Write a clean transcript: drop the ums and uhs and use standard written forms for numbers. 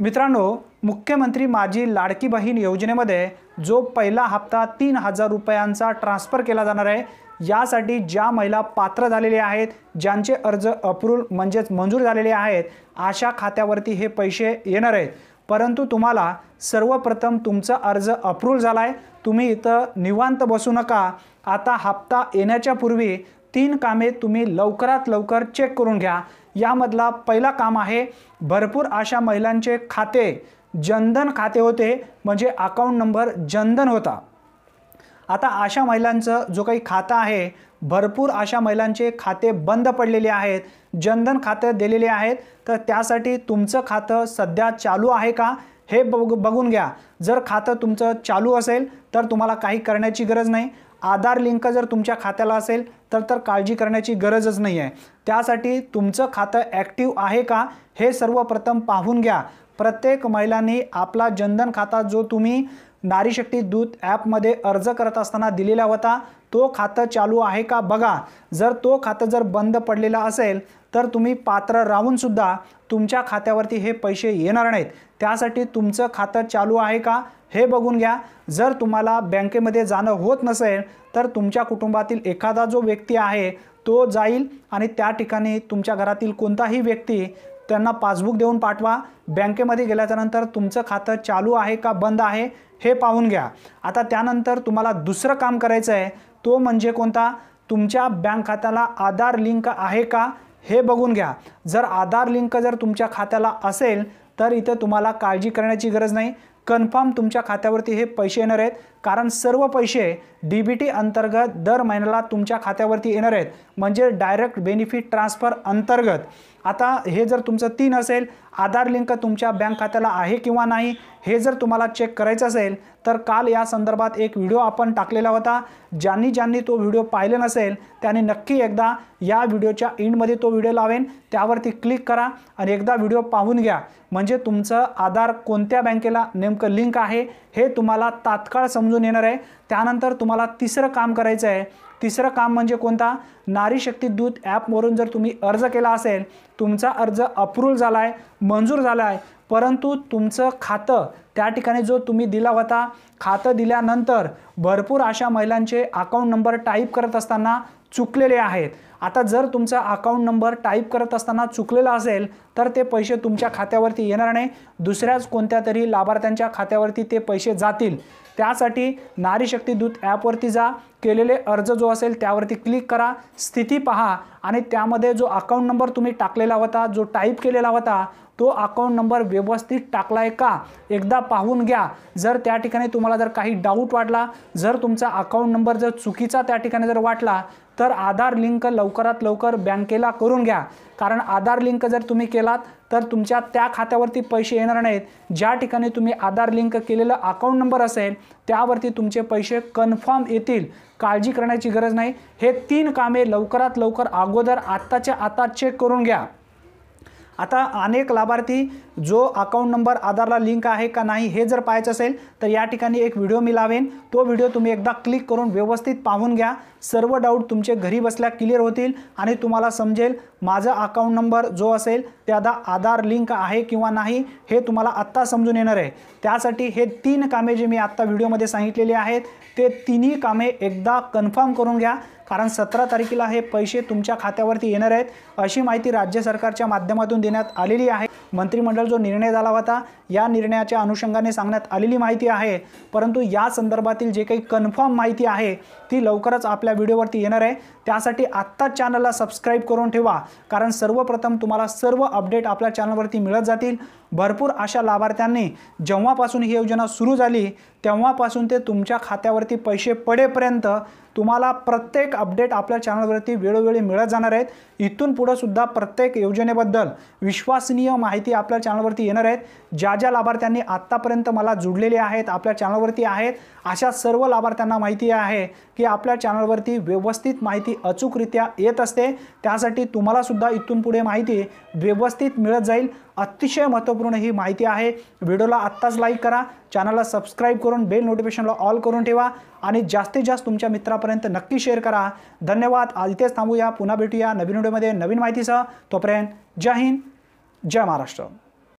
मित्रांनो, मुख्यमंत्री माझी लाडकी बहीण योजनेमध्ये जो पहिला हप्ता 3000 रुपयांचा ट्रान्सफर केला जाणार आहे, यासाठी ज्या महिला पात्र झालेले आहेत, ज्यांचे अर्ज अप्रूव्ह म्हणजेच मंजूर झालेले आहेत, अशा खात्यावरती हे पैसे येणार आहेत। परंतु तुम्हाला सर्वप्रथम तुमचा अर्ज अप्रूव्ह झालाय, तुम्ही इथं निवांत बसू नका। आता हप्ता येण्याच्या पूर्वी 3 कामे तुम्ही लवकरात लवकर चेक करून घ्या। यामधला पहिला काम आहे, भरपूर अशा महिलांचे खाते जनधन खाते होते, म्हणजे अकाउंट नंबर जनधन होता। आता अशा महिलांचं जो काही खाता आहे, भरपूर अशा महिलांचे खाते बंद पडलेले आहेत, जनधन खाते दिलेले आहेत, तर त्यासाठी तुमचं खातं सध्या चालू आहे का हे बघून घ्या। जर खातं तुमचं चालू असेल तर तुम्हाला काही करण्याची गरज नाही। आधार लिंक जर तुमच्या खात्याला असेल तर काळजी करण्याची गरजच नाही आहे। त्यासाठी तुमचं खातं ॲक्टिव्ह आहे का हे सर्वप्रथम पाहून घ्या। प्रत्येक महिलांनी आपला जनधन खाता जो तुम्ही नारी शक्ती दूत ॲपमध्ये अर्ज करत असताना दिलेला होता, तो खातं चालू आहे का बघा। जर तो खातं जर बंद पडलेला असेल तर तुम्ही पात्र राहून सुद्धा तुमच्या खात्यावरती हे पैसे येणार नाहीत। त्यासाठी तुमचं खातं चालू आहे का हे बघून घ्या। जर तुम्हाला बँकेमध्ये जाणं होत नसेल तर तुमच्या कुटुंबातील एखादा जो व्यक्ती आहे तो जाईल आणि त्या ठिकाणी तुमच्या घरातील कोणताही व्यक्ती त्यांना पासबुक देऊन पाठवा। बँकेमध्ये गेल्यानंतर तुमचं खातं चालू आहे का बंद आहे हे पाहून घ्या। आता त्यानंतर तुम्हाला दुसरं काम करायचं आहे, तो म्हणजे कोणता, तुमच्या बँक खात्याला आधार लिंक आहे का हे बघून घ्या। जर आधार लिंक जर तुमच्या खात्याला असेल तर इथे तुम्हाला काळजी करण्याची गरज नाही। कन्फर्म तुमच्या खात्यावरती हे पैसे येणार आहेत, कारण सर्व पैसे डीबीटी अंतर्गत दर महिन्याला तुमच्या खात्यावरती येणार आहेत, म्हणजे डायरेक्ट बेनिफिट ट्रान्सफर अंतर्गत। आता हे जर तुमचं 3 असेल, आधार लिंक तुमच्या बँक खात्याला आहे किंवा नाही हे जर तुम्हाला चेक करायचं असेल तर काल या संदर्भात एक व्हिडिओ आपण टाकलेला होता। ज्यांनी तो व्हिडिओ पाहिले नसेल त्यांनी नक्की एकदा या व्हिडिओच्या एंडमध्ये तो व्हिडिओ लावेन, त्यावरती क्लिक करा आणि एकदा व्हिडिओ पाहून घ्या, म्हणजे तुमचं आधार कोणत्या बँकेला नेमकं लिंक आहे हे तुम्हाला तात्काळ समजून येणार आहे। त्यानंतर तुम्हाला तिसरं काम करायचं आहे। तिसरं काम म्हणजे कोणता, नारी शक्ती दूत ॲपवरून जर तुम्ही अर्ज केला असेल, तुमचा अर्ज अप्रूव्ह झाला आहे, मंजूर झाला आहे, परंतु तुमचं खातं त्या ठिकाणी जो तुम्ही दिला होता, खातं दिल्यानंतर भरपूर अशा महिलांचे अकाउंट नंबर टाईप करत असताना चुकलेले आहेत। आता जर तुमचा अकाउंट नंबर टाईप करत असताना चुकलेला असेल तर ते पैसे तुमच्या खात्यावरती येणार नाही, दुसऱ्याच कोणत्या तरी लाभार्थ्यांच्या खात्यावरती ते पैसे जातील। त्यासाठी नारी शक्ती दूत ॲपवरती जा, केलेले अर्ज जो असेल त्यावरती क्लिक करा, स्थिती पहा आणि त्यामध्ये जो अकाउंट नंबर तुम्ही टाकलेला होता, जो टाईप केलेला होता, तो अकाउंट नंबर व्यवस्थित टाकलाय का एकदा पाहून घ्या। जर त्या ठिकाणी तुम्हाला जर काही डाऊट वाटला, जर तुमचा अकाउंट नंबर जर चुकीचा त्या ठिकाणी जर वाटला तर आधार लिंक लवकरात लवकर बँकेला करून घ्या, कारण आधार लिंक जर तुम्ही केलात तर तुमच्या त्या खात्यावरती पैसे येणार नाहीत। ज्या ठिकाणी तुम्ही आधार लिंक केलेला अकाउंट नंबर असेल त्यावरती तुमचे पैसे कन्फर्म येतील, काळजी करण्याची गरज नाही। हे 3 कामे लवकरात लवकर अगोदर आत्ताच्या आता चेक करून घ्या। आता अनेक लाभार्थी जो अकाउंट नंबर आधारला लिंक आहे का नाही हे जर पाहायचं असेल तर या ठिकाणी एक व्हिडिओ मी लावेन, तो व्हिडिओ तुम्ही एकदा क्लिक करून व्यवस्थित पाहून घ्या। सर्व डाऊट तुमचे घरी बसल्या क्लिअर होतील आणि तुम्हाला समजेल माझा अकाउंट नंबर जो असेल त्याला आधार लिंक आहे किंवा नाही हे तुम्हाला आत्ता समजून येणार आहे। त्यासाठी हे 3 कामे जे मी आत्ता व्हिडिओमध्ये सांगितलेले आहेत ते तिन्ही कामे एकदा कन्फर्म करून घ्या, कारण 17 तारखेला हे पैसे तुमच्या खात्यावरती येणार आहेत, अशी माहिती राज्य सरकारच्या माध्यमातून देण्यात आलेली आहे। मंत्रिमंडळ जो निर्णय झाला होता या निर्णयाच्या अनुषंगाने सांगण्यात आलेली माहिती आहे, परंतु या संदर्भातील जे काही कन्फर्म माहिती आहे ती लवकरच आपल्या व्हिडिओवरती येणार आहे। त्यासाठी आत्ता चॅनलला सबस्क्राइब करून ठेवा, कारण सर्वप्रथम तुम्हाला सर्व अपडेट आपल्या चॅनलवरती मिळत जातील। भरपूर अशा लाभार्थ्यांनी जेव्हापासून ही योजना सुरू झाली तेव्हापासून ते तुमच्या खात्यावरती पैसे पडेपर्यंत तुम्हाला प्रत्येक अपडेट आपल्या चॅनलवरती वेळोवेळी मिळत जाणार आहेत। इथून पुढे सुद्धा प्रत्येक योजनेबद्दल विश्वसनीय माहिती आपल्या चॅनलवरती येणार आहेत। ज्या लाभार्थ्यांनी आत्तापर्यंत मला जुडलेले आहेत, आपल्या चॅनलवरती आहेत, अशा सर्व लाभार्थ्यांना माहिती आहे की आपल्या चॅनलवरती व्यवस्थित माहिती अचूकरित्या येत असते। त्यासाठी तुम्हाला सुद्धा इथून पुढे माहिती व्यवस्थित मिळत जाईल। अतिशय महत्त्वपूर्ण ही माहिती आहे। व्हिडिओला आत्ताच लाईक करा, चॅनलला सबस्क्राइब करून बेल नोटिफिकेशनला ऑल करून ठेवा आणि जास्तीत जास्त तुमच्या मित्रांपर्यंत नक्की शेअर करा। धन्यवाद। आज इथेच थांबूया, पुन्हा भेटूया नवीन व्हिडिओमध्ये नवीन माहितीसह। तोपर्यंत जय हिंद, जय महाराष्ट्र।